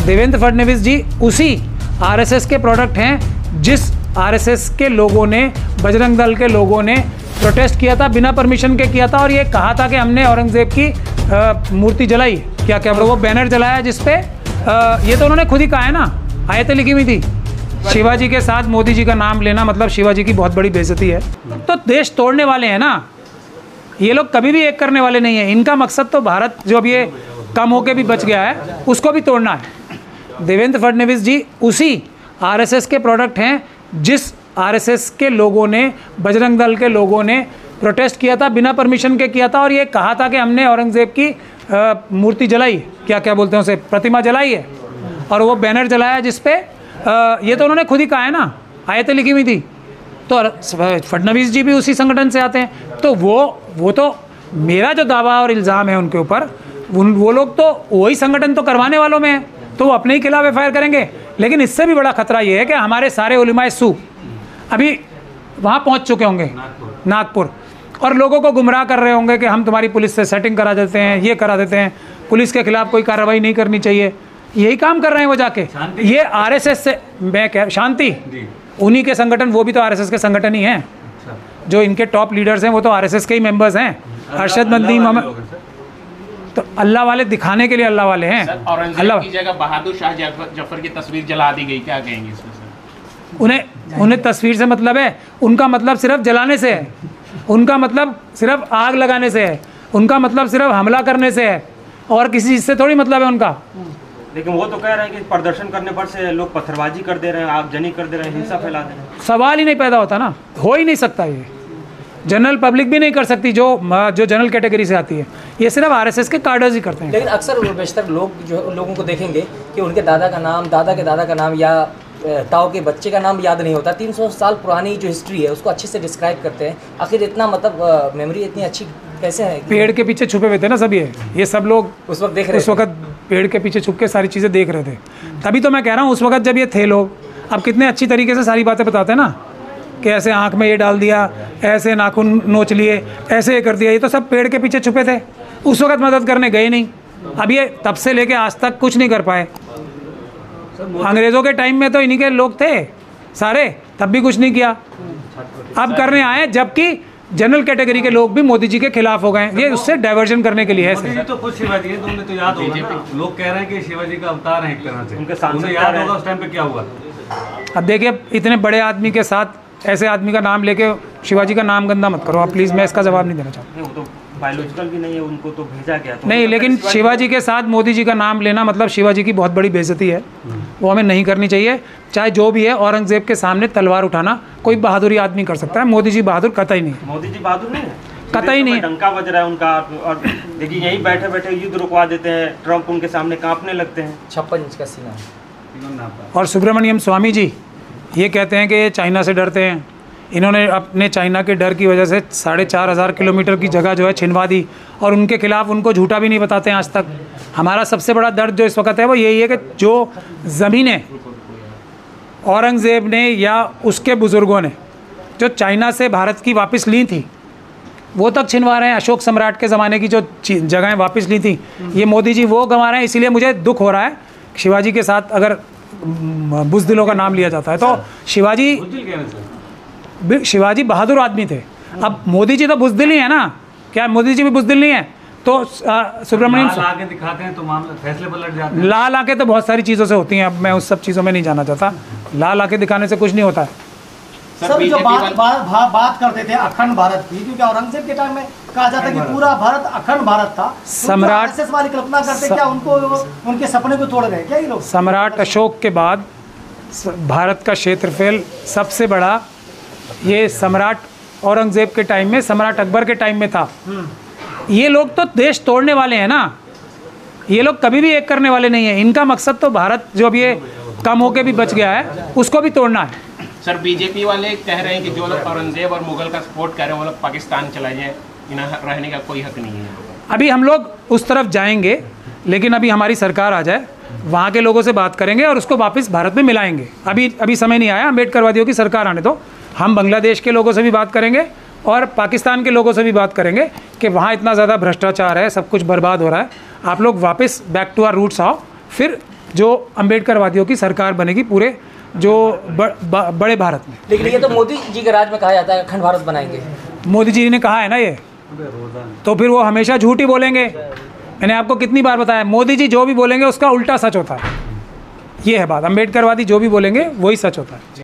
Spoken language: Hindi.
देवेंद्र फडणवीस जी उसी आरएसएस के प्रोडक्ट हैं जिस आरएसएस के लोगों ने, बजरंग दल के लोगों ने प्रोटेस्ट किया था, बिना परमिशन के किया था और ये कहा था कि हमने औरंगजेब की मूर्ति जलाई, क्या क्या वो बैनर जलाया जिसपे ये तो उन्होंने खुद ही कहा है ना, आयतें लिखी हुई थी। शिवाजी के साथ मोदी जी का नाम लेना मतलब शिवाजी की बहुत बड़ी बेइज्जती है। तो देश तोड़ने वाले हैं ना ये लोग, कभी भी एक करने वाले नहीं है। इनका मकसद तो भारत जो अब ये कम होके भी बच गया है उसको भी तोड़ना है। देवेंद्र फडणवीस जी उसी आरएसएस के प्रोडक्ट हैं जिस आरएसएस के लोगों ने, बजरंग दल के लोगों ने प्रोटेस्ट किया था, बिना परमिशन के किया था और ये कहा था कि हमने औरंगजेब की मूर्ति जलाई, क्या क्या बोलते हैं उसे, प्रतिमा जलाई है और वो बैनर जलाया जिसपे ये तो उन्होंने खुद ही कहा है ना, आयतें लिखी हुई थी। तो फडणवीस जी भी उसी संगठन से आते हैं। तो वो तो मेरा जो दावा और इल्ज़ाम है उनके ऊपर, वो लोग तो वही संगठन तो करवाने वालों में है, तो वो अपने ही खिलाफ एफआईआर करेंगे। लेकिन इससे भी बड़ा खतरा ये है कि हमारे सारे उलमाए सू अभी वहाँ पहुँच चुके होंगे नागपुर और लोगों को गुमराह कर रहे होंगे कि हम तुम्हारी पुलिस से सेटिंग करा देते हैं, ये करा देते हैं, पुलिस के खिलाफ कोई कार्रवाई नहीं करनी चाहिए। यही काम कर रहे हैं वो जाके। ये आरएसएस से मैं कह शांति उन्हीं के संगठन, वो भी तो आरएसएस के संगठन ही हैं। जो इनके टॉप लीडर्स हैं वो तो आरएसएस के ही मेंबर्स हैं। अरशद मंदी मोहम्मद तो अल्लाह वाले दिखाने के लिए अल्लाह वाले हैं। अल्लाह की जगह बहादुर शाह जफर की तस्वीर जला दी गई, क्या कहेंगे इसमें सर? उन्हें तस्वीर से मतलब है, उनका मतलब सिर्फ जलाने से है, उनका मतलब सिर्फ आग लगाने से है, उनका मतलब सिर्फ हमला करने से है और किसी चीज़ से थोड़ी मतलब है उनका। लेकिन वो तो कह रहे हैं कि प्रदर्शन करने पर से लोग पत्थरबाजी कर दे रहे हैं, आगजनी कर दे रहे हैं, हिंसा फैला दे रहे हैं। सवाल ही नहीं पैदा होता ना, हो ही नहीं सकता। ये जनरल पब्लिक भी नहीं कर सकती जो जनरल कैटेगरी से आती है, ये सिर्फ आरएसएस के कार्डर्स ही करते हैं। लेकिन अक्सर बेशतर लोग जो लोगों को देखेंगे कि उनके दादा का नाम, दादा के दादा का नाम या ताऊ के बच्चे का नाम याद नहीं होता। 300 साल पुरानी जो हिस्ट्री है उसको अच्छे से डिस्क्राइब करते हैं। आखिर इतना मतलब मेमोरी इतनी अच्छी कैसे है? पेड़ के पीछे छुपे हुए थे ना सब ये सब लोग उस वक्त देख रहे थे। उस वक्त पेड़ के पीछे छुप के सारी चीज़ें देख रहे थे। तभी तो मैं कह रहा हूँ उस वक्त जब ये थे लोग, अब कितने अच्छी तरीके से सारी बातें बताते हैं ना कि ऐसे आँख में ये डाल दिया, ऐसे नाखून नोच लिए, ऐसे ये कर दिया। ये तो सब पेड़ के पीछे छुपे थे, उस वक्त मदद करने गए नहीं। अब ये तब से लेके आज तक कुछ नहीं कर पाए। अंग्रेज़ों के टाइम में तो इन्हीं के लोग थे सारे, तब भी कुछ नहीं किया। अब करने आए जबकि जनरल कैटेगरी के लोग भी मोदी जी के खिलाफ हो गए। ये उससे डाइवर्जन करने के लिए है। मोदी जी तो खुद शिवाजी है, तुमने तो याद होगा ना, लोग कह रहे हैं कि शिवाजी का अवतार है एक तरह से। उनके याद होगा उस टाइम पे क्या हुआ। अब देखिए इतने बड़े आदमी के साथ ऐसे आदमी का नाम लेके शिवाजी का नाम गंदा मत करो आप प्लीज़। मैं इसका जवाब नहीं देना चाहता। बायोलॉजिकल भी नहीं है, उनको तो भेजा गया तो नहीं, लेकिन शिवाजी के साथ मोदी जी का नाम लेना मतलब शिवाजी की बहुत बड़ी बेइज्जती है, वो हमें नहीं करनी चाहिए। चाहे जो भी है, औरंगजेब के सामने तलवार उठाना कोई बहादुरी आदमी कर सकता है, मोदी जी बहादुर कतई नहीं है। मोदी जी बहादुर नहीं है, कतई नहीं। डंका बज रहा है उनका और देखिए यहीं बैठे बैठे युद्ध रुकवा देते हैं, ट्रंप उनके सामने कांपने लगते हैं। 56 इंच का सीना। और सुब्रमण्यम स्वामी जी ये कहते हैं कि ये चाइना से डरते हैं। इन्होंने अपने चाइना के डर की वजह से 4500 किलोमीटर की जगह जो है छिनवा दी और उनके खिलाफ उनको झूठा भी नहीं बताते हैं आज तक। हमारा सबसे बड़ा दर्द जो इस वक्त है वो यही है कि जो ज़मीनें औरंगज़ेब ने या उसके बुज़ुर्गों ने जो चाइना से भारत की वापस ली थी वो तक छिनवा रहे हैं। अशोक सम्राट के ज़माने की जो जगहें वापस ली थी ये मोदी जी वो गंवा रहे हैं। इसीलिए मुझे दुख हो रहा है शिवाजी के साथ अगर बुज़दिलों का नाम लिया जाता है तो शिवाजी बहादुर आदमी थे। अब मोदी जी तो बुज़दिल ही है ना, क्या मोदी जी भी बुज़दिल नहीं है? तो सुब्रमण्यम आके दिखाते हैं तो मामला फैसले पलट जाते हैं। लाल आके तो बहुत सारी चीज़ों से होती हैं, अब मैं उस सब चीज़ों में नहीं जाना चाहता। लाल आके दिखाने से कुछ नहीं होता है। सर जो बात करते थे अखंड भारत की, क्योंकि औरंगजेब के टाइम में कहा जाता है कि पूरा भारत अखंड भारत था। सम्राट वाली कल्पना करते क्या उनको उनके सपने को तोड़ गए क्या ये लोग? सम्राट अशोक के बाद भारत का क्षेत्रफल सबसे बड़ा ये सम्राट औरंगजेब के टाइम में, सम्राट अकबर के टाइम में था। ये लोग तो देश तोड़ने वाले हैं ना, ये लोग कभी भी एक करने वाले नहीं है। इनका मकसद तो भारत जो अब ये कम होके भी बच गया है उसको भी तोड़ना है। सर बीजेपी वाले कह रहे हैं कि जो लोग औरंगजेब और मुगल का सपोर्ट कर रहे हैं वो लोग पाकिस्तान चला जाए, इन्हें रहने का कोई हक नहीं है। अभी हम लोग उस तरफ जाएंगे, लेकिन अभी हमारी सरकार आ जाए, वहाँ के लोगों से बात करेंगे और उसको वापस भारत में मिलाएंगे। अभी समय नहीं आया, अम्बेडकरवादियों की सरकार आने दो। हम बांग्लादेश के लोगों से भी बात करेंगे और पाकिस्तान के लोगों से भी बात करेंगे कि वहाँ इतना ज़्यादा भ्रष्टाचार है, सब कुछ बर्बाद हो रहा है, आप लोग वापस बैक टू आवर रूट्स आओ, फिर जो अम्बेडकरवादियों की सरकार बनेगी पूरे जो बड़े भारत में। लेकिन ये तो मोदी जी के राज में कहा जाता है अखंड भारत बनाएंगे। मोदी जी ने कहा है ना ये, तो फिर वो हमेशा झूठ ही बोलेंगे। मैंने आपको कितनी बार बताया, मोदी जी जो भी बोलेंगे उसका उल्टा सच होता है। ये है बात, अम्बेडकरवादी जो भी बोलेंगे वही सच होता है।